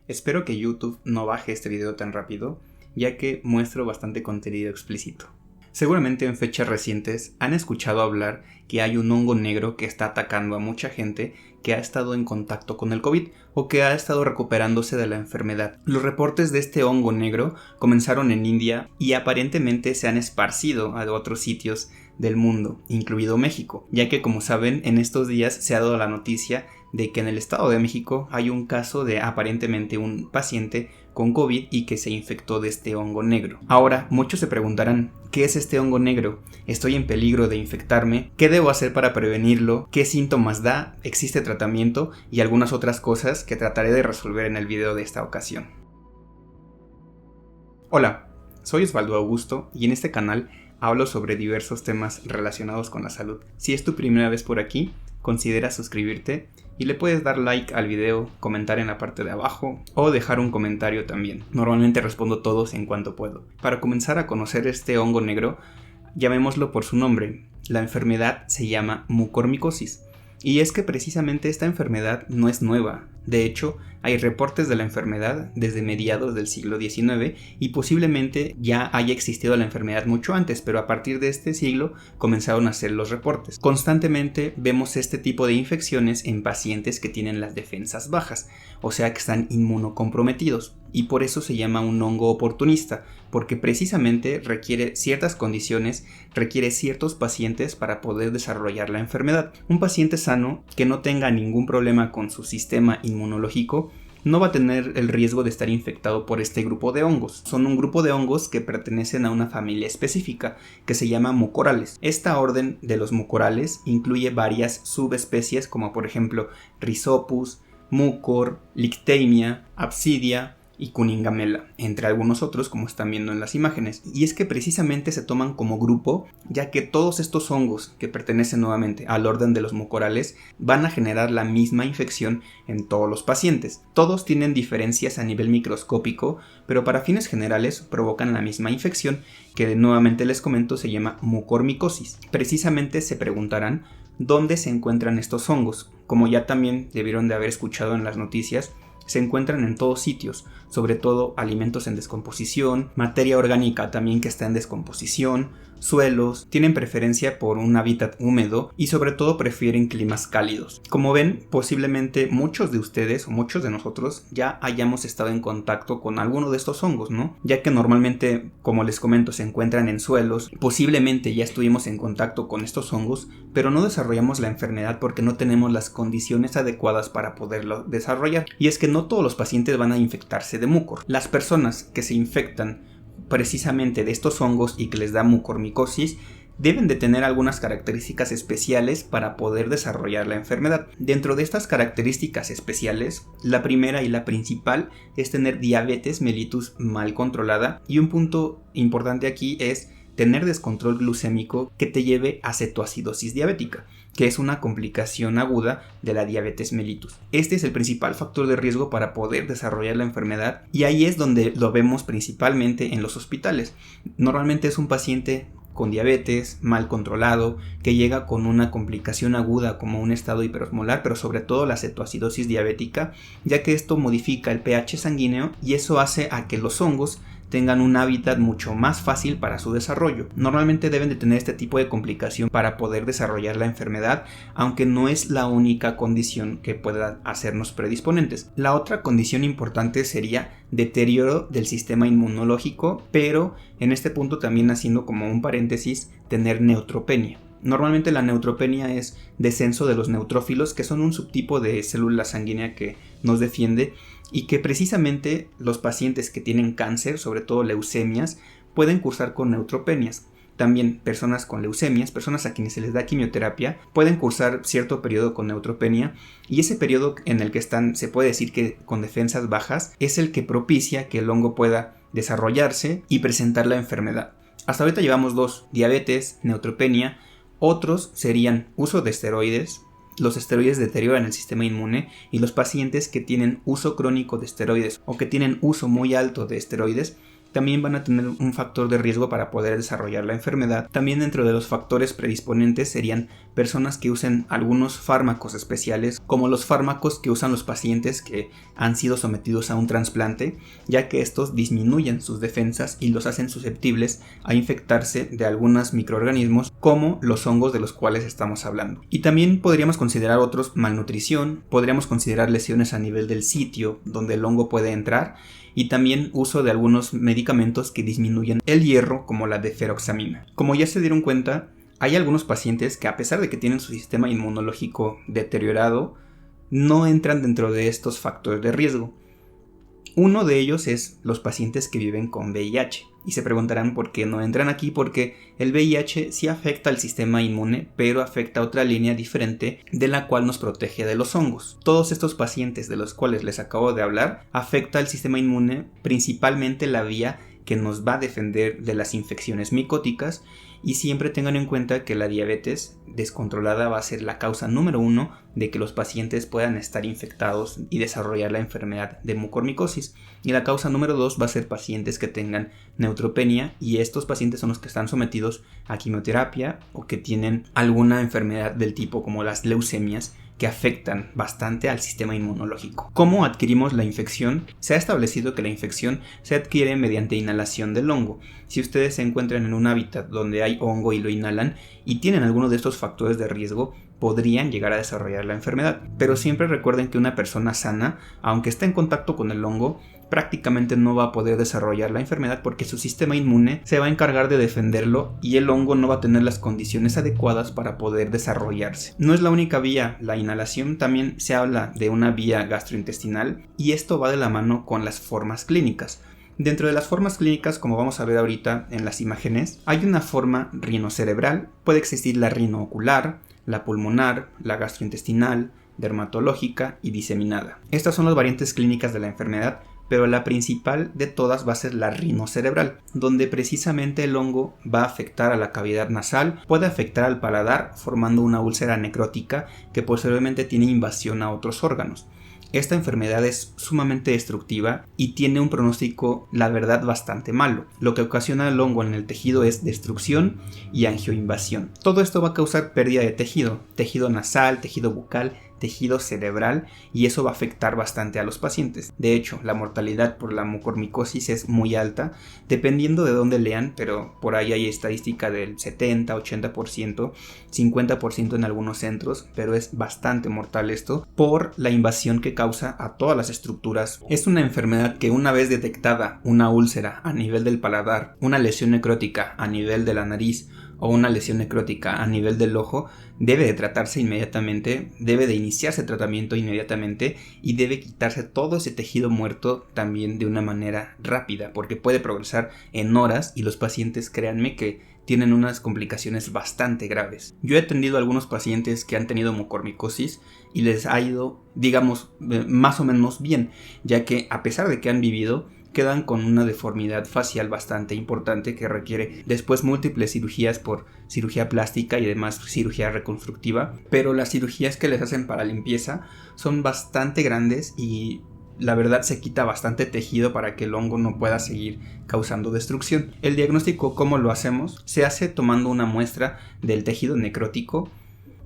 Espero que YouTube no baje este video tan rápido, ya que muestro bastante contenido explícito. Seguramente en fechas recientes han escuchado hablar que hay un hongo negro que está atacando a mucha gente que ha estado en contacto con el COVID o que ha estado recuperándose de la enfermedad. Los reportes de este hongo negro comenzaron en India y aparentemente se han esparcido a otros sitios del mundo, incluido México, ya que como saben en estos días se ha dado la noticia de que en el Estado de México hay un caso de aparentemente un paciente con COVID y que se infectó de este hongo negro. Ahora, muchos se preguntarán, ¿qué es este hongo negro? ¿Estoy en peligro de infectarme? ¿Qué debo hacer para prevenirlo? ¿Qué síntomas da? ¿Existe tratamiento? Y algunas otras cosas que trataré de resolver en el video de esta ocasión. Hola, soy Osvaldo Augusto y en este canal hablo sobre diversos temas relacionados con la salud. Si es tu primera vez por aquí, considera suscribirte y le puedes dar like al video, comentar en la parte de abajo o dejar un comentario también. Normalmente respondo todos en cuanto puedo. Para comenzar a conocer este hongo negro, llamémoslo por su nombre. La enfermedad se llama mucormicosis. Y es que precisamente esta enfermedad no es nueva. De hecho, hay reportes de la enfermedad desde mediados del siglo XIX y posiblemente ya haya existido la enfermedad mucho antes, pero a partir de este siglo comenzaron a hacer los reportes. Constantemente vemos este tipo de infecciones en pacientes que tienen las defensas bajas, o sea que están inmunocomprometidos, y por eso se llama un hongo oportunista, porque precisamente requiere ciertas condiciones, requiere ciertos pacientes para poder desarrollar la enfermedad. Un paciente sano que no tenga ningún problema con su sistema inmunológico no va a tener el riesgo de estar infectado por este grupo de hongos. Son un grupo de hongos que pertenecen a una familia específica que se llama mucorales. Esta orden de los mucorales incluye varias subespecies como por ejemplo Rhizopus, Mucor, Lictemia, Absidia y Cunningamela, entre algunos otros como están viendo en las imágenes. Y es que precisamente se toman como grupo, ya que todos estos hongos que pertenecen nuevamente al orden de los mucorales van a generar la misma infección en todos los pacientes. Todos tienen diferencias a nivel microscópico, pero para fines generales provocan la misma infección que nuevamente les comento se llama mucormicosis. Precisamente se preguntarán dónde se encuentran estos hongos. Como ya también debieron de haber escuchado en las noticias, se encuentran en todos sitios, sobre todo alimentos en descomposición, materia orgánica también que está en descomposición, suelos, tienen preferencia por un hábitat húmedo y sobre todo prefieren climas cálidos. Como ven, posiblemente muchos de ustedes o muchos de nosotros ya hayamos estado en contacto con alguno de estos hongos, ¿no? Ya que normalmente, como les comento, se encuentran en suelos, posiblemente ya estuvimos en contacto con estos hongos, pero no desarrollamos la enfermedad porque no tenemos las condiciones adecuadas para poderlo desarrollar. Y es que no todos los pacientes van a infectarse de mucor. Las personas que se infectan precisamente de estos hongos y que les da mucormicosis deben de tener algunas características especiales para poder desarrollar la enfermedad. Dentro de estas características especiales, la primera y la principal es tener diabetes mellitus mal controlada, y un punto importante aquí es tener descontrol glucémico que te lleve a cetoacidosis diabética, que es una complicación aguda de la diabetes mellitus. Este es el principal factor de riesgo para poder desarrollar la enfermedad y ahí es donde lo vemos principalmente en los hospitales. Normalmente es un paciente con diabetes mal controlado que llega con una complicación aguda como un estado hiperosmolar, pero sobre todo la cetoacidosis diabética, ya que esto modifica el pH sanguíneo y eso hace a que los hongos tengan un hábitat mucho más fácil para su desarrollo. Normalmente deben de tener este tipo de complicación para poder desarrollar la enfermedad, aunque no es la única condición que pueda hacernos predisponentes. La otra condición importante sería deterioro del sistema inmunológico, pero en este punto también haciendo como un paréntesis, tener neutropenia. Normalmente la neutropenia es descenso de los neutrófilos, que son un subtipo de célula sanguínea que nos defiende y que precisamente los pacientes que tienen cáncer, sobre todo leucemias, pueden cursar con neutropenias. También personas con leucemias, personas a quienes se les da quimioterapia, pueden cursar cierto periodo con neutropenia, y ese periodo en el que están, se puede decir que con defensas bajas, es el que propicia que el hongo pueda desarrollarse y presentar la enfermedad. Hasta ahorita llevamos dos: diabetes, neutropenia. Otros serían uso de esteroides. Los esteroides deterioran el sistema inmune y los pacientes que tienen uso crónico de esteroides o que tienen uso muy alto de esteroides también van a tener un factor de riesgo para poder desarrollar la enfermedad. También dentro de los factores predisponentes serían personas que usen algunos fármacos especiales, como los fármacos que usan los pacientes que han sido sometidos a un trasplante, ya que estos disminuyen sus defensas y los hacen susceptibles a infectarse de algunos microorganismos como los hongos de los cuales estamos hablando. Y también podríamos considerar otros malnutrición, podríamos considerar lesiones a nivel del sitio donde el hongo puede entrar, y también uso de algunos medicamentos que disminuyen el hierro, como la deferoxamina. Como ya se dieron cuenta, hay algunos pacientes que, a pesar de que tienen su sistema inmunológico deteriorado, no entran dentro de estos factores de riesgo. Uno de ellos es los pacientes que viven con VIH. Y se preguntarán por qué no entran aquí, porque el VIH sí afecta al sistema inmune, pero afecta a otra línea diferente de la cual nos protege de los hongos. Todos estos pacientes de los cuales les acabo de hablar afecta al sistema inmune, principalmente la vía que nos va a defender de las infecciones micóticas, y siempre tengan en cuenta que la diabetes descontrolada va a ser la causa número 1 de que los pacientes puedan estar infectados y desarrollar la enfermedad de mucormicosis, y la causa número 2 va a ser pacientes que tengan neutropenia, y estos pacientes son los que están sometidos a quimioterapia o que tienen alguna enfermedad del tipo como las leucemias, que afectan bastante al sistema inmunológico. ¿Cómo adquirimos la infección? Se ha establecido que la infección se adquiere mediante inhalación del hongo. Si ustedes se encuentran en un hábitat donde hay hongo y lo inhalan y tienen alguno de estos factores de riesgo, podrían llegar a desarrollar la enfermedad. Pero siempre recuerden que una persona sana, aunque esté en contacto con el hongo, prácticamente no va a poder desarrollar la enfermedad porque su sistema inmune se va a encargar de defenderlo y el hongo no va a tener las condiciones adecuadas para poder desarrollarse. No es la única vía, la inhalación, también se habla de una vía gastrointestinal, y esto va de la mano con las formas clínicas. Dentro de las formas clínicas, como vamos a ver ahorita en las imágenes, hay una forma rinocerebral, puede existir la rinoocular, la pulmonar, la gastrointestinal, dermatológica y diseminada. Estas son las variantes clínicas de la enfermedad, pero la principal de todas va a ser la rinocerebral, donde precisamente el hongo va a afectar a la cavidad nasal, puede afectar al paladar formando una úlcera necrótica que posteriormente tiene invasión a otros órganos. Esta enfermedad es sumamente destructiva y tiene un pronóstico, la verdad, bastante malo. Lo que ocasiona el hongo en el tejido es destrucción y angioinvasión. Todo esto va a causar pérdida de tejido nasal, tejido bucal, tejido cerebral, y eso va a afectar bastante a los pacientes. De hecho, la mortalidad por la mucormicosis es muy alta, dependiendo de dónde lean, pero por ahí hay estadística del 70, 80%, 50% en algunos centros, pero es bastante mortal esto por la invasión que causa a todas las estructuras. Es una enfermedad que, una vez detectada una úlcera a nivel del paladar, una lesión necrótica a nivel de la nariz o una lesión necrótica a nivel del ojo, debe de tratarse inmediatamente, debe de iniciarse tratamiento inmediatamente y debe quitarse todo ese tejido muerto también de una manera rápida, porque puede progresar en horas y los pacientes, créanme, que tienen unas complicaciones bastante graves. Yo he atendido a algunos pacientes que han tenido mucormicosis y les ha ido, digamos, más o menos bien, ya que a pesar de que han vivido, quedan con una deformidad facial bastante importante que requiere después múltiples cirugías por cirugía plástica y además cirugía reconstructiva, pero las cirugías que les hacen para limpieza son bastante grandes y la verdad se quita bastante tejido para que el hongo no pueda seguir causando destrucción. El diagnóstico, ¿cómo lo hacemos? Se hace tomando una muestra del tejido necrótico,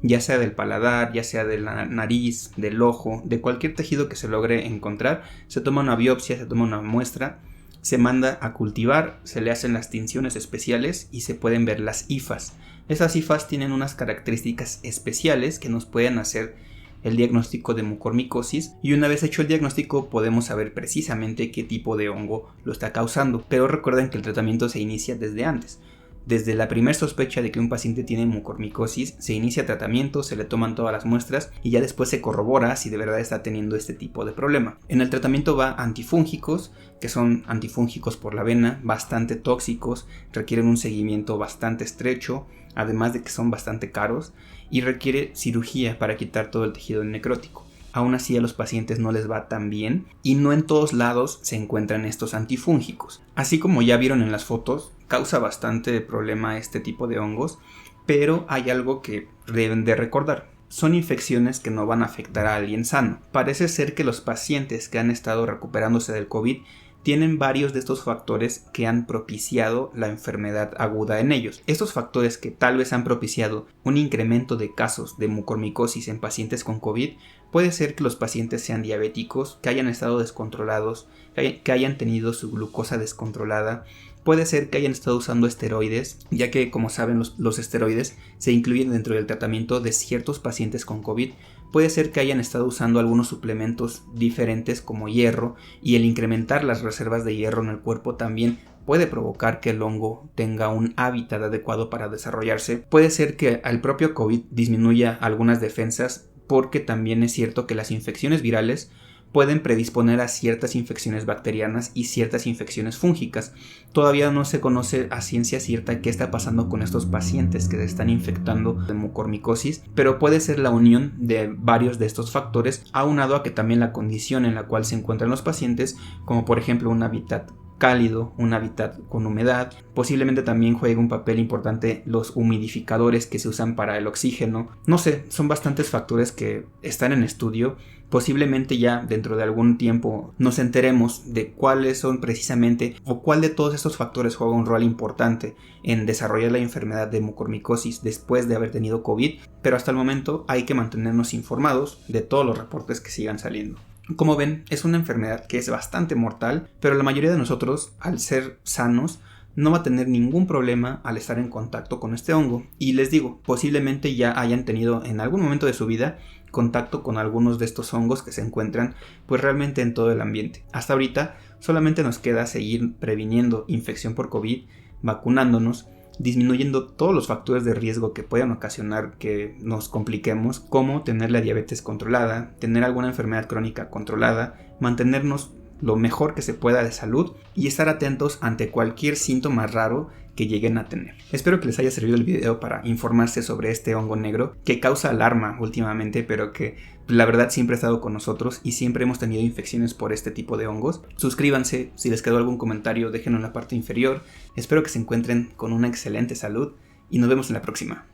ya sea del paladar, ya sea de la nariz, del ojo, de cualquier tejido que se logre encontrar. Se toma una biopsia, se toma una muestra, se manda a cultivar, se le hacen las tinciones especiales y se pueden ver las hifas. Esas hifas tienen unas características especiales que nos pueden hacer el diagnóstico de mucormicosis, y una vez hecho el diagnóstico podemos saber precisamente qué tipo de hongo lo está causando. Pero recuerden que el tratamiento se inicia desde antes. Desde la primera sospecha de que un paciente tiene mucormicosis, se inicia tratamiento, se le toman todas las muestras y ya después se corrobora si de verdad está teniendo este tipo de problema. En el tratamiento va antifúngicos, que son antifúngicos por la vena, bastante tóxicos, requieren un seguimiento bastante estrecho, además de que son bastante caros, y requiere cirugía para quitar todo el tejido necrótico. Aún así a los pacientes no les va tan bien y no en todos lados se encuentran estos antifúngicos. Así como ya vieron en las fotos, causa bastante problema este tipo de hongos, pero hay algo que deben de recordar. Son infecciones que no van a afectar a alguien sano. Parece ser que los pacientes que han estado recuperándose del COVID tienen varios de estos factores que han propiciado la enfermedad aguda en ellos. Estos factores que tal vez han propiciado un incremento de casos de mucormicosis en pacientes con COVID, puede ser que los pacientes sean diabéticos, que hayan estado descontrolados, que hayan tenido su glucosa descontrolada. Puede ser que hayan estado usando esteroides, ya que, como saben, los esteroides se incluyen dentro del tratamiento de ciertos pacientes con COVID. Puede ser que hayan estado usando algunos suplementos diferentes como hierro, y el incrementar las reservas de hierro en el cuerpo también puede provocar que el hongo tenga un hábitat adecuado para desarrollarse. Puede ser que al propio COVID disminuya algunas defensas, porque también es cierto que las infecciones virales pueden predisponer a ciertas infecciones bacterianas y ciertas infecciones fúngicas. Todavía no se conoce a ciencia cierta qué está pasando con estos pacientes que se están infectando de mucormicosis, pero puede ser la unión de varios de estos factores, aunado a que también la condición en la cual se encuentran los pacientes, como por ejemplo un hábitat cálido, un hábitat con humedad. Posiblemente también juegue un papel importante los humidificadores que se usan para el oxígeno. No sé, son bastantes factores que están en estudio. Posiblemente ya dentro de algún tiempo nos enteremos de cuáles son precisamente, o cuál de todos estos factores juega un rol importante en desarrollar la enfermedad de mucormicosis después de haber tenido COVID, pero hasta el momento hay que mantenernos informados de todos los reportes que sigan saliendo. Como ven, es una enfermedad que es bastante mortal, pero la mayoría de nosotros, al ser sanos, no va a tener ningún problema al estar en contacto con este hongo. Y les digo, posiblemente ya hayan tenido en algún momento de su vida contacto con algunos de estos hongos que se encuentran pues realmente en todo el ambiente. Hasta ahorita solamente nos queda seguir previniendo infección por COVID, vacunándonos, disminuyendo todos los factores de riesgo que puedan ocasionar que nos compliquemos, como tener la diabetes controlada, tener alguna enfermedad crónica controlada, mantenernos lo mejor que se pueda de salud y estar atentos ante cualquier síntoma raro que lleguen a tener. Espero que les haya servido el video para informarse sobre este hongo negro que causa alarma últimamente, pero que la verdad siempre ha estado con nosotros y siempre hemos tenido infecciones por este tipo de hongos. Suscríbanse, si les quedó algún comentario déjenlo en la parte inferior. Espero que se encuentren con una excelente salud y nos vemos en la próxima.